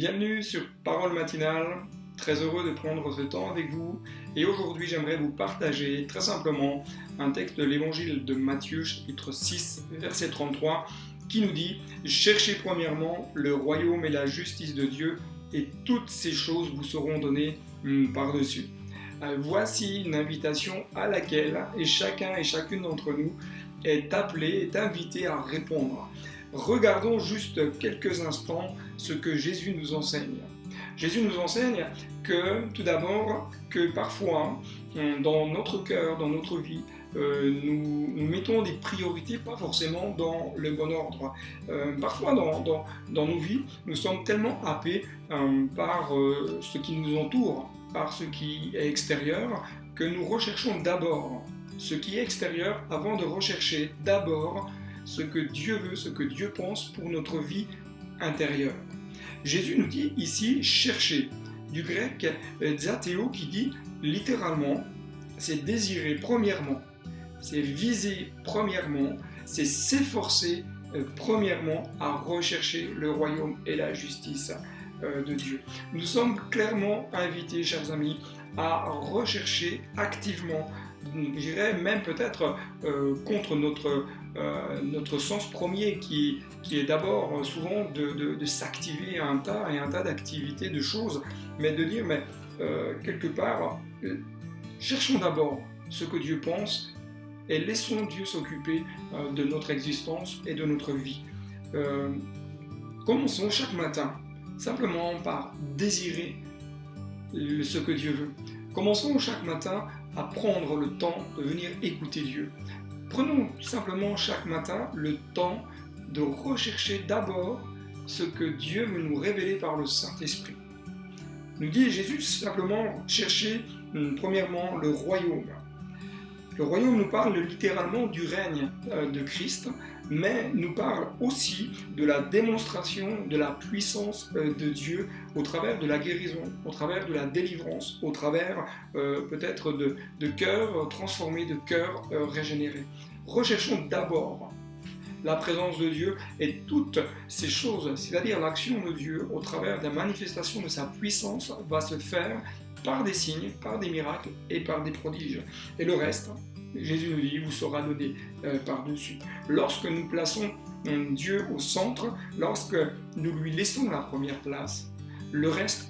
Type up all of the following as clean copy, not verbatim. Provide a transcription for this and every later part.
Bienvenue sur Parole matinale, très heureux de prendre ce temps avec vous et aujourd'hui j'aimerais vous partager très simplement un texte de l'évangile de Matthieu chapitre 6 verset 33 qui nous dit « Cherchez premièrement le royaume et la justice de Dieu et toutes ces choses vous seront données par-dessus ». Voici une invitation à laquelle chacun et chacune d'entre nous est appelé, est invité à répondre. Regardons juste quelques instants ce que Jésus nous enseigne. Jésus nous enseigne que, tout d'abord, que parfois, dans notre cœur, dans notre vie, nous mettons des priorités pas forcément dans le bon ordre. Parfois, dans nos vies, nous sommes tellement happés par ce qui nous entoure, par ce qui est extérieur, que nous recherchons d'abord ce qui est extérieur avant de rechercher d'abord ce que Dieu veut, ce que Dieu pense pour notre vie intérieure. Jésus nous dit ici « chercher », du grec « zateo » qui dit littéralement « c'est désirer premièrement », c'est viser premièrement, c'est s'efforcer premièrement à rechercher le royaume et la justice de Dieu. Nous sommes clairement invités, chers amis, à rechercher activement, je dirais même peut-être contre notre sens premier qui est d'abord souvent de s'activer à un tas d'activités, de choses, mais de dire, quelque part, cherchons d'abord ce que Dieu pense et laissons Dieu s'occuper de notre existence et de notre vie. Commençons chaque matin simplement par désirer ce que Dieu veut. Commençons chaque matin à prendre le temps de venir écouter Dieu. Prenons simplement chaque matin le temps de rechercher d'abord ce que Dieu veut nous révéler par le Saint-Esprit. Nous dit Jésus simplement chercher premièrement le royaume. Le royaume nous parle littéralement du règne de Christ, mais nous parle aussi de la démonstration de la puissance de Dieu au travers de la guérison, au travers de la délivrance, au travers peut-être de cœurs transformés, de cœurs régénérés. Recherchons d'abord la présence de Dieu et toutes ces choses, c'est-à-dire l'action de Dieu au travers de la manifestation de sa puissance va se faire par des signes, par des miracles et par des prodiges. Et le reste, Jésus nous dit, vous sera donné par-dessus. Lorsque nous plaçons Dieu au centre, lorsque nous lui laissons la première place, le reste,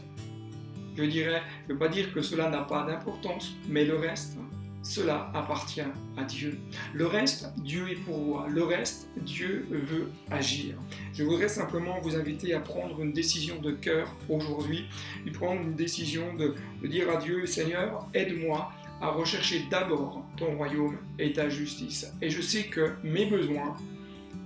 je dirais, je ne veux pas dire que cela n'a pas d'importance, mais le reste, cela appartient à Dieu. Le reste, Dieu est pourvoi. Le reste, Dieu veut agir. Je voudrais simplement vous inviter à prendre une décision de cœur aujourd'hui, et prendre une décision de dire à Dieu, Seigneur, aide-moi à rechercher d'abord ton royaume et ta justice. Et je sais que mes besoins,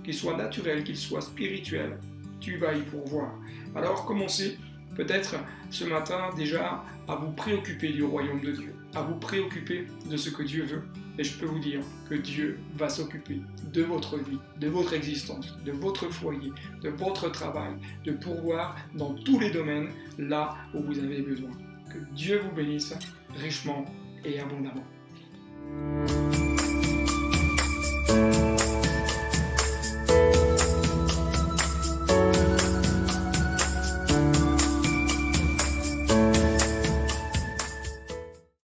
qu'ils soient naturels, qu'ils soient spirituels, tu vas y pourvoir. Alors commencez peut-être ce matin déjà à vous préoccuper du royaume de Dieu, à vous préoccuper de ce que Dieu veut. Et je peux vous dire que Dieu va s'occuper de votre vie, de votre existence, de votre foyer, de votre travail, de pourvoir dans tous les domaines là où vous avez besoin. Que Dieu vous bénisse richement et abondamment.